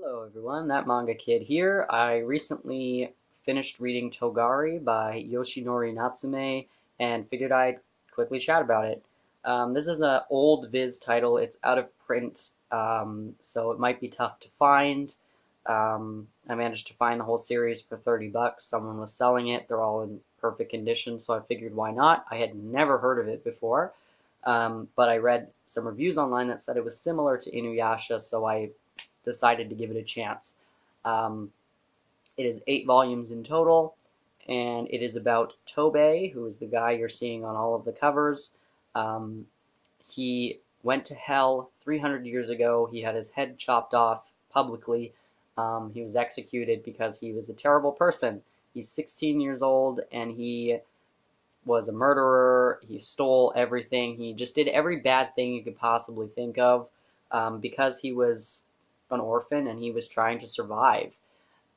Hello everyone, that manga kid here. I recently finished reading Togari by Yoshinori Natsume and figured I'd quickly chat about it. This is an old Viz title, it's out of print, so it might be tough to find. I managed to find the whole series for 30 bucks. Someone was selling it, they're all in perfect condition, so I figured why not? I had never heard of it before, but I read some reviews online that said it was similar to Inuyasha, so I decided to give it a chance. Um, it is 8 volumes in total, and it is about Tobei, who is the guy you're seeing on all of the covers. Um, he went to hell 300 years ago. He had his head chopped off publicly. He was executed because he was a terrible person. He's 16 years old, and he was a murderer. He stole everything. He just did every bad thing you could possibly think of because he was an orphan and he was trying to survive.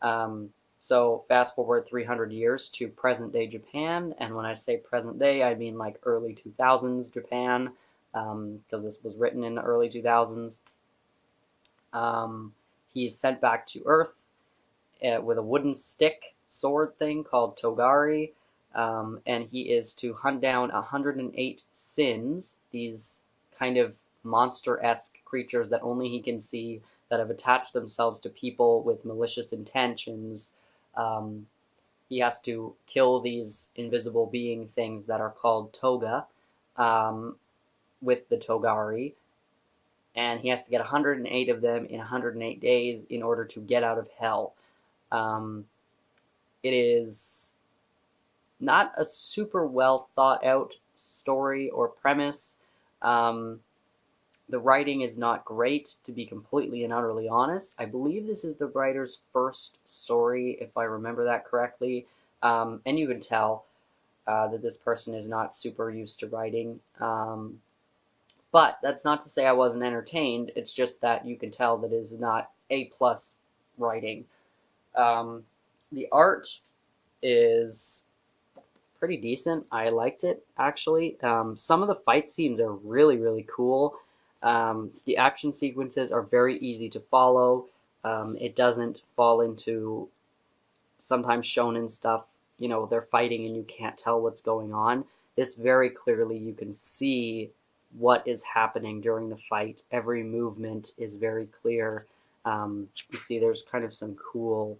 Um, so fast forward 300 years to present day Japan, and when I say present day, I mean like early 2000s Japan, because this was written in the early 2000s. Um, he's sent back to Earth with a wooden stick sword thing called Togari, and he is to hunt down 108 sins, these kind of monster-esque creatures that only he can see that have attached themselves to people with malicious intentions. Um, he has to kill these invisible being things that are called toga um, with the Togari, and he has to get 108 of them in 108 days in order to get out of hell. Um, it is not a super well thought out story or premise. Um, the writing is not great, to be completely and utterly honest. I believe this is the writer's first story, if I remember that correctly. And you can tell that this person is not super used to writing. But that's not to say I wasn't entertained. It's just that you can tell that it is not A plus writing. Um, the art is pretty decent. I liked it actually. Some of the fight scenes are really, really cool. The action sequences are very easy to follow. It doesn't fall into sometimes shonen stuff. You know, they're fighting and you can't tell what's going on. This very clearly you can see what is happening during the fight. Every movement is very clear. You see, there's kind of some cool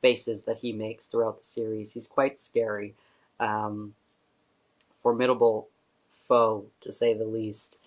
faces that he makes throughout the series. He's quite scary. Um, Formidable foe, to say the least.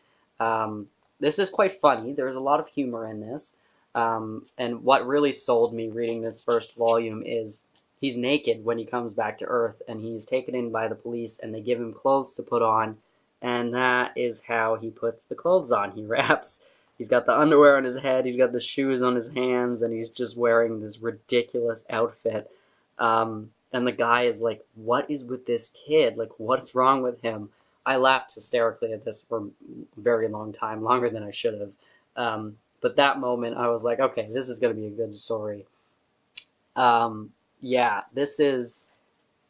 This is quite funny. There's a lot of humor in this. And what really sold me reading this first volume is he's naked when he comes back to Earth, and he's taken in by the police, and they give him clothes to put on, and that is how he puts the clothes on. He wraps. He's got the underwear on his head, he's got the shoes on his hands, and he's just wearing this ridiculous outfit. And the guy is like, "What is with this kid? Like, what's wrong with him?" I laughed hysterically at this for a very long time, longer than I should have. But that moment, I was like, okay, this is going to be a good story. Yeah, this is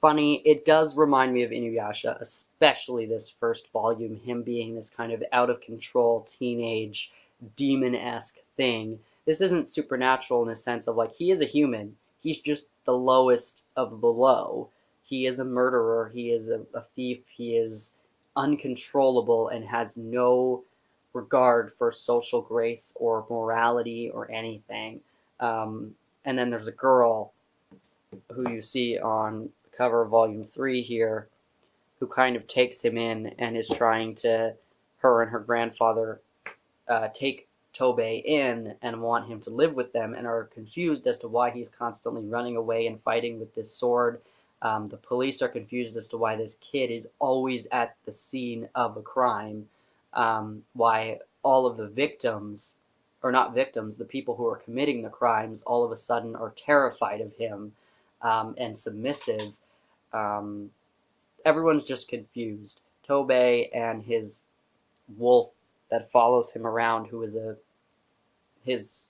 funny. It does remind me of Inuyasha, especially this first volume, him being this kind of out of control teenage demon-esque thing. This isn't supernatural in the sense of like he is a human. He's just the lowest of the low. He is a murderer, he is a thief, he is uncontrollable and has no regard for social grace or morality or anything. And then there's a girl who you see on the cover of Volume 3 here, who kind of takes him in and is trying to, her and her grandfather, take Tobei in and want him to live with them and are confused as to why he's constantly running away and fighting with this sword. The police are confused as to why this kid is always at the scene of a crime, why all of the victims, or not victims, the people who are committing the crimes, all of a sudden are terrified of him and submissive. Um, Everyone's just confused. Tobei and his wolf that follows him around, who is his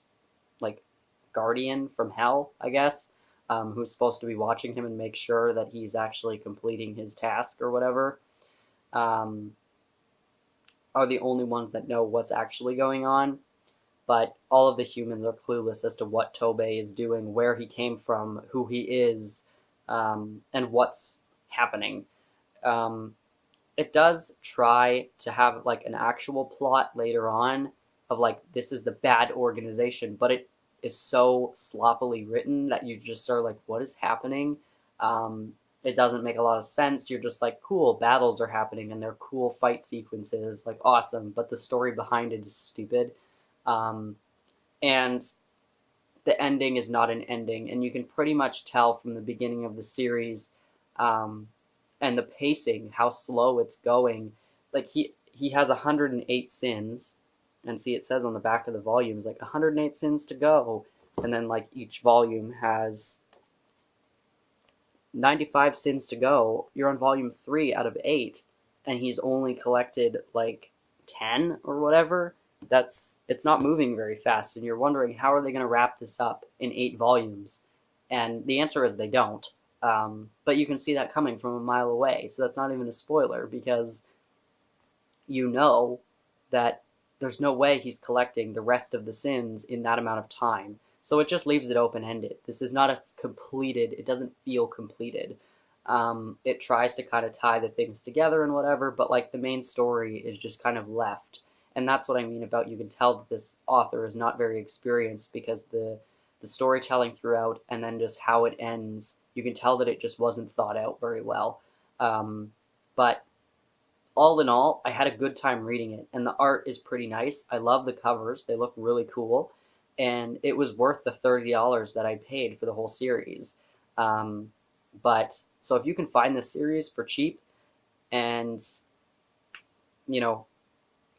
like guardian from hell, I guess, who's supposed to be watching him and make sure that he's actually completing his task or whatever, um, are the only ones that know what's actually going on. but all of the humans are clueless as to what Tobey is doing, where he came from, who he is, and what's happening. Um, it does try to have like an actual plot later on of like this is the bad organization, but it is so sloppily written that you just are like, what is happening? Um, it doesn't make a lot of sense. You're just like, cool, battles are happening and they're cool fight sequences, like awesome, but the story behind it is stupid. Um, and the ending is not an ending, and you can pretty much tell from the beginning of the series, um, and the pacing, how slow it's going. Like he has 108 sins, and see it says on the back of the volumes like 108 sins to go, and then like each volume has 95 sins to go. You're on volume 3 out of 8, and he's only collected like 10 or whatever. It's not moving very fast, and you're wondering how are they going to wrap this up in 8 volumes, and the answer is they don't. But you can see that coming from a mile away, so that's not even a spoiler because you know that there's no way he's collecting the rest of the sins in that amount of time. So it just leaves it open ended. This is not a completed, it doesn't feel completed. It tries to kind of tie the things together and whatever, but like the main story is just kind of left. And that's what I mean about you can tell that this author is not very experienced because the storytelling throughout and then just how it ends, you can tell that it just wasn't thought out very well. But all in all, I had a good time reading it, and the art is pretty nice. I love the covers, they look really cool, and it was worth the $30 that I paid for the whole series. Um, but so if you can find this series for cheap and you know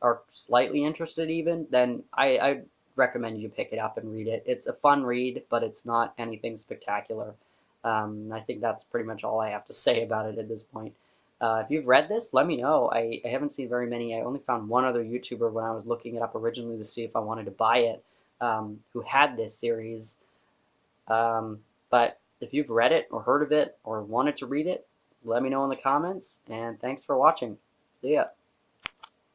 are slightly interested even, then I recommend you pick it up and read it. It's a fun read, but it's not anything spectacular. I think that's pretty much all I have to say about it at this point. If you've read this, let me know. I haven't seen very many. I only found one other YouTuber when I was looking it up originally to see if I wanted to buy it, who had this series. But if you've read it or heard of it or wanted to read it, let me know in the comments. And thanks for watching. See ya.